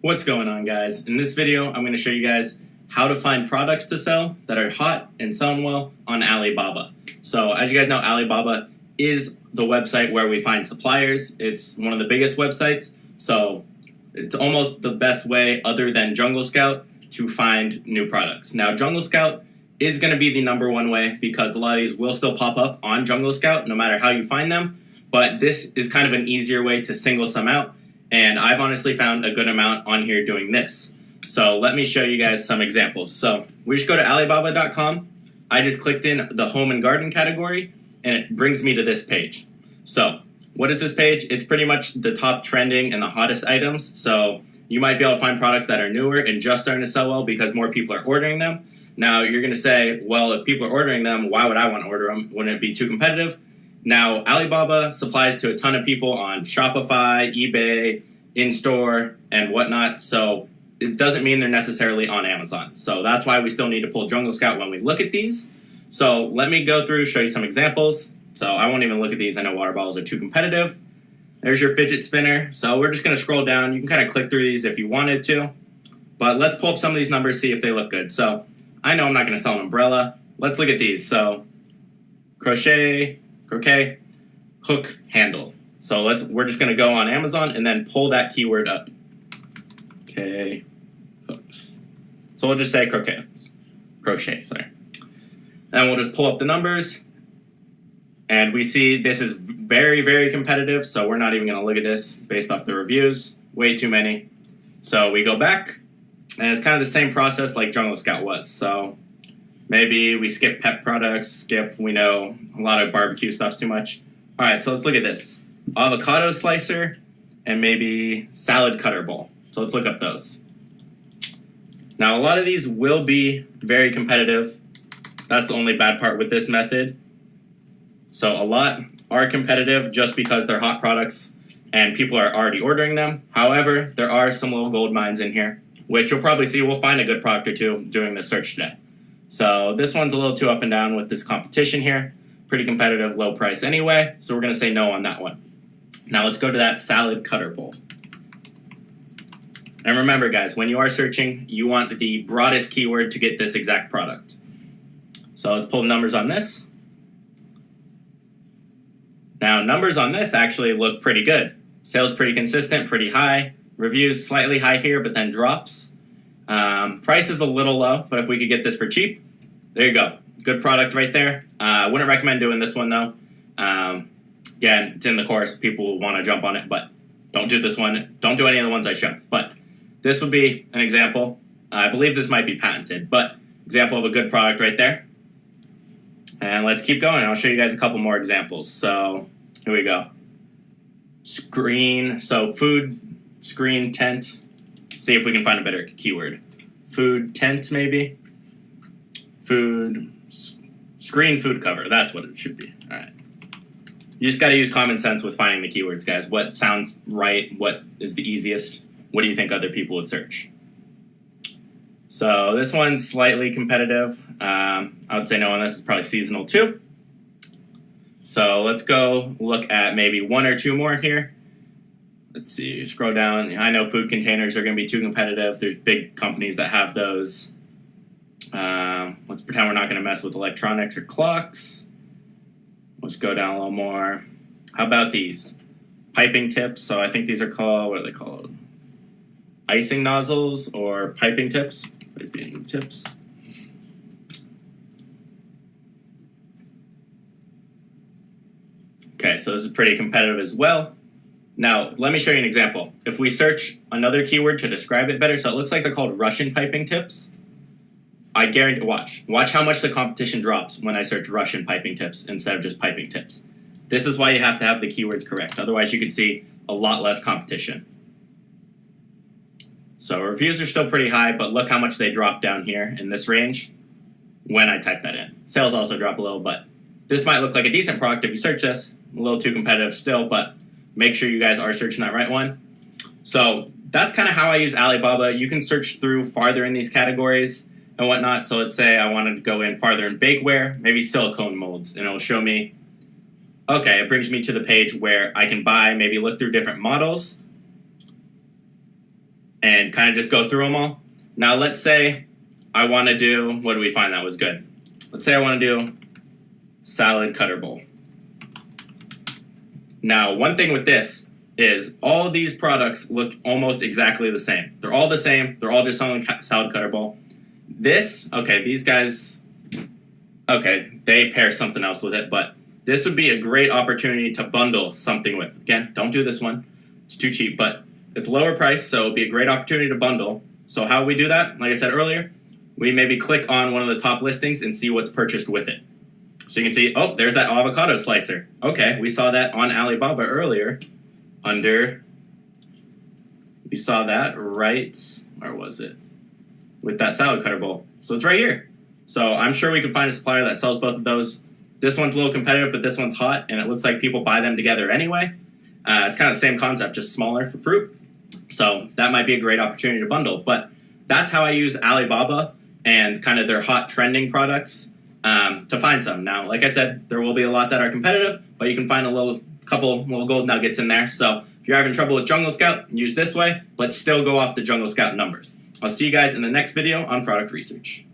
What's going on, guys? In this video, I'm going to show you guys how to find products to sell that are hot and selling well on Alibaba. So as you guys know, Alibaba is the website where we find suppliers. It's one of the biggest websites, so it's almost the best way other than Jungle Scout to find new products. Now, Jungle Scout is going to be the #1 way because a lot of these will still pop up on Jungle Scout no matter how you find them, but this is kind of an easier way to single some out. And I've honestly found a good amount on here doing this. So let me show you guys some examples. So we just go to Alibaba.com. I just clicked in the home and garden category and it brings me to this page. So what is this page? It's pretty much the top trending and the hottest items. So you might be able to find products that are newer and just starting to sell well because more people are ordering them. Now you're going to say, well, if people are ordering them, why would I want to order them? Wouldn't it be too competitive? Now, Alibaba supplies to a ton of people on Shopify, eBay, in-store, and whatnot, so it doesn't mean they're necessarily on Amazon. So that's why we still need to pull Jungle Scout when we look at these. So let me go through, show you some examples. So I won't even look at these. I know water bottles are too competitive. There's your fidget spinner. So we're just going to scroll down. You can kind of click through these if you wanted to. But let's pull up some of these numbers, see if they look good. So I know I'm not going to sell an umbrella. Let's look at these. So croquet, hook, handle. So we're just going to go on Amazon and then pull that keyword up. Okay, hooks. So we'll just say crochet, sorry. And we'll just pull up the numbers. And we see this is very, very competitive. So we're not even going to look at this based off the reviews. Way too many. So we go back. And it's kind of the same process like Jungle Scout was. So maybe we skip pet products, we know a lot of barbecue stuff's too much. All right, so let's look at this. Avocado slicer and maybe salad cutter bowl. So let's look up those. Now, a lot of these will be very competitive. That's the only bad part with this method. So a lot are competitive just because they're hot products and people are already ordering them. However, there are some little gold mines in here, which you'll probably see we'll find a good product or two doing this search today. So this one's a little too up and down with this competition here. Pretty competitive, low price anyway, so we're going to say no on that one. Now let's go to that salad cutter bowl. And remember, guys, when you are searching, you want the broadest keyword to get this exact product. So let's pull the numbers on this. Now, numbers on this actually look pretty good. Sales pretty consistent, pretty high. Reviews slightly high here, but then drops. Price is a little low, but if we could get this for cheap, there you go. Good product right there. Wouldn't recommend doing this one, though. Again, it's in the course. People will want to jump on it, but don't do this one. Don't do any of the ones I showed. But this would be an example. I believe this might be patented, but example of a good product right there. And let's keep going. I'll show you guys a couple more examples. So here we go. Screen. So food, screen, tent. See if we can find a better keyword. Food, tent, maybe. Food, screen, food cover. That's what it should be. All right. You just got to use common sense with finding the keywords, guys. What sounds right? What is the easiest? What do you think other people would search? So this one's slightly competitive. I would say no on this. It's probably seasonal too. So let's go look at maybe one or two more here. Let's see. Scroll down. I know food containers are going to be too competitive. There's big companies that have those. Let's pretend we're not going to mess with electronics or clocks. Let's go down a little more. How about these? Piping tips. So I think these are called, what are they called? Icing nozzles or piping tips? Piping tips. Okay, so this is pretty competitive as well. Now, let me show you an example. If we search another keyword to describe it better, so it looks like they're called Russian piping tips. I guarantee, watch how much the competition drops when I search Russian piping tips instead of just piping tips. This is why you have to have the keywords correct. Otherwise, you could see a lot less competition. So reviews are still pretty high, but look how much they drop down here in this range when I type that in. Sales also drop a little, but this might look like a decent product if you search this. A little too competitive still, but make sure you guys are searching that right one. So that's kind of how I use Alibaba. You can search through farther in these categories and whatnot. So let's say I wanted to go in farther in bakeware, maybe silicone molds, and it'll show me, okay, it brings me to the page where I can buy, maybe look through different models. and kind of just go through them all. Now let's say I want to do, what do we find that was good? Let's say I want to do salad cutter bowl. Now one thing with this is all these products look almost exactly the same. They're all the same. They're all just selling salad cutter bowl. This, okay, these guys, okay, they pair something else with it, but this would be a great opportunity to bundle something with. Again, don't do this one. It's too cheap, but it's lower price, so it would be a great opportunity to bundle. So how we do that, like I said earlier, we maybe click on one of the top listings and see what's purchased with it. So you can see, oh, there's that avocado slicer. Okay, we saw that on Alibaba earlier we saw that right, where was it? With that salad cutter bowl. So it's right here. So I'm sure we can find a supplier that sells both of those. This one's a little competitive, but this one's hot, and it looks like people buy them together anyway. It's kind of the same concept, just smaller for fruit. So that might be a great opportunity to bundle. But that's how I use Alibaba and kind of their hot trending products to find some. Now, like I said, there will be a lot that are competitive, but you can find couple little gold nuggets in there. So if you're having trouble with Jungle Scout, use this way, but still go off the Jungle Scout numbers. I'll see you guys in the next video on product research.